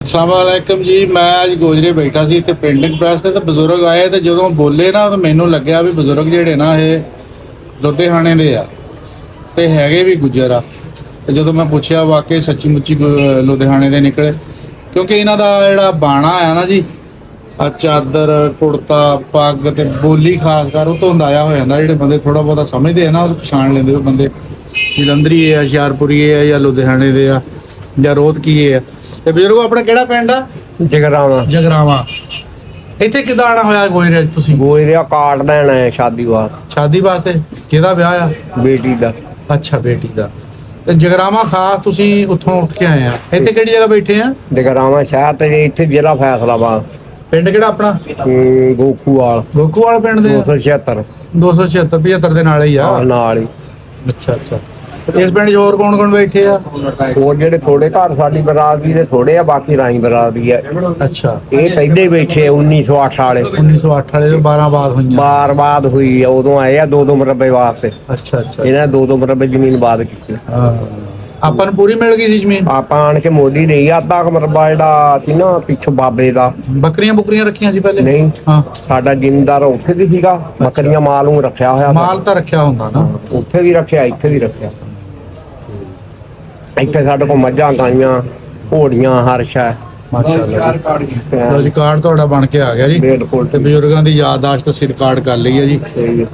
ਅਸਲਾਮੁਅਲੈਕਮ ਜੀ। ਮੈਂ ਅੱਜ ਗੋਜਰੇ ਬੈਠਾ ਸੀ ਇੱਥੇ ਪ੍ਰਿੰਟਿੰਗ ਪ੍ਰੈਸ ਤੇ ਬਜ਼ੁਰਗ ਆਏ ਤੇ ਜਦੋਂ ਬੋਲੇ ਨਾ ਤਾਂ ਮੈਨੂੰ ਲੱਗਿਆ ਵੀ ਬਜ਼ੁਰਗ ਜਿਹੜੇ ਨਾ ਇਹ ਲੁਧਿਆਣੇ ਦੇ ਆ ਤੇ ਹੈਗੇ ਵੀ ਗੁੱਜਰ ਆ। ਤੇ ਜਦੋਂ ਮੈਂ ਪੁੱਛਿਆ ਵਾਕਈ ਸੱਚੀ ਮੁੱਚੀ ਲੁਧਿਆਣੇ ਦੇ ਨਿਕਲੇ, ਕਿਉਂਕਿ ਇਹਨਾਂ ਦਾ ਜਿਹੜਾ ਬਾਣਾ ਆ ਨਾ ਜੀ, ਆ ਚਾਦਰ ਕੁੜਤਾ ਪੱਗ ਤੇ ਬੋਲੀ ਖਾਸ ਕਰ ਉਹ ਤੋਂ ਅੰਦਾਜ਼ਾ ਹੋ ਜਾਂਦਾ। ਜਿਹੜੇ ਬੰਦੇ ਥੋੜਾ ਬਹੁਤਾ ਸਮਝਦੇ ਆ ਨਾ ਉਹ ਪਛਾਣ ਲੈਂਦੇ ਉਹ ਬੰਦੇ ਜਲੰਧਰੀ ਆ, ਹੁਸ਼ਿਆਰਪੁਰੀ ਆ ਜਾਂ ਲੁਧਿਆਣੇ ਦੇ ਆ ਜਾਂ ਰੋਹਤਕੀ ਆ। ਤੇ ਬਜ਼ੁਰਗੋ ਆਪਣਾ ਕਿਹੜਾ ਪਿੰਡ ਆ? ਜਗਰਾਵਾਂ। ਇੱਥੇ ਕਿੱਦਾਂ ਆਣਾ ਹੋਇਆ ਗੋਇਰੇ ਤੁਸੀਂ? ਗੋਇਰਿਆ ਕਾਰਡ ਲੈਣਾ ਹੈ ਸ਼ਾਦੀ ਵਾਸਤੇ। ਕਿਹਦਾ ਵਿਆਹ ਆ? ਬੇਟੀ ਦਾ। ਅੱਛਾ, ਬੇਟੀ ਦਾ। ਤੇ ਜਗਰਾਵਾਂ ਖਾਸ ਤੁਸੀਂ ਉੱਥੋਂ ਉੱਠ ਕੇ ਆਏ ਆ। ਇੱਥੇ ਕਿਹੜੀ ਜਗ੍ਹਾ ਬੈਠੇ ਆ? ਜਗਰਾਵਾਂ ਸ਼ਹਿਰ ਤੇ ਇੱਥੇ ਜ਼ਿਲ੍ਹਾ ਫੈਸਲਾਬਾਦ। ਪਿੰਡ ਕਿਹੜਾ ਆਪਣਾ? ਗੋਕੂਵਾਲ ਪਿੰਡ ਦੇ 276 75 ਦੇ ਨਾਲ ਹੀ ਆ। ਨਾਲ ਹੀ। ਅੱਛਾ। ਇਸ ਪਿੰਡ 'ਚ ਹੋਰ ਕੌਣ ਬੈਠੇ ਆ? ਹੋਰ ਜਿਹੜੇ ਥੋੜੇ ਘਰ ਸਾਡੀ ਬਰਾਦਰੀ ਦੇ ਥੋੜੇ ਆ, ਬਾਕੀ ਰਾਈ ਬਰਾਦਰੀ ਹੈ। ਅੱਛਾ, ਇਹ ਪਹਿਲੇ ਬੈਠੇ 1908 ਵਾਲੇ। 1908 ਵਾਲੇ 12 ਬਾਦ ਹੋਈਆਂ। ਬਾਦ ਹੋਈ ਆ, ਉਦੋਂ ਆਏ ਆ 2-2 ਮਰਬੇ ਵਾਸਤੇ। ਅੱਛਾ। ਇਹਨਾਂ 2-2 ਮਰਬੇ ਜ਼ਮੀਨ ਬਾਦ ਕੀਤੀ। ਆਪਾਂ ਨੂੰ ਪੂਰੀ ਮਿਲ ਗਈ ਸੀ ਜ਼ਮੀਨ। ਆਪਾਂ ਆਣ ਕੇ ਮੋਦੀ ਲਈ ਅੱਧਾ ਮਰਬਾ ਜਿਹੜਾ ਸੀ ਨਾ ਪਿੱਛੋਂ ਬਾਬੇ ਦਾ। ਬੱਕਰੀਆਂ ਰੱਖੀਆਂ ਸੀ ਪਹਿਲੇ? ਨਹੀਂ, ਹਾਂ, ਸਾਡਾ ਜ਼ਿਮੀਂਦਾਰ ਉੱਥੇ ਵੀ ਸੀਗਾ। ਬੱਕਰੀਆਂ ਮਾਲ ਨੂੰ ਰੱਖਿਆ ਹੋਇਆ। ਮਾਲ ਤਾਂ ਰੱਖਿਆ ਹੁੰਦਾ ਨਾ, ਉੱਥੇ ਵੀ ਰੱਖਿਆ, ਇੱਥੇ ਵੀ ਰੱਖਿਆ। ਇੱਥੇ ਸਾਡੇ ਕੋਲ ਮੱਝਾਂ, ਗਾਈਆਂ, ਘੋੜੀਆਂ, ਹਰ ਸ਼ੈ। ਮਾਸ਼ਾਅੱਲਾ। ਕਾਰਡ ਤੁਹਾਡਾ ਬਣ ਕੇ ਆ ਗਿਆ ਜੀ। ਬਿਲਕੁਲ। ਤੇ ਬਜ਼ੁਰਗਾਂ ਦੀ ਯਾਦਦਾਸ਼ਤ ਅਸੀਂ ਰਿਕਾਰਡ ਕਰ ਲਈ ਹੈ ਜੀ।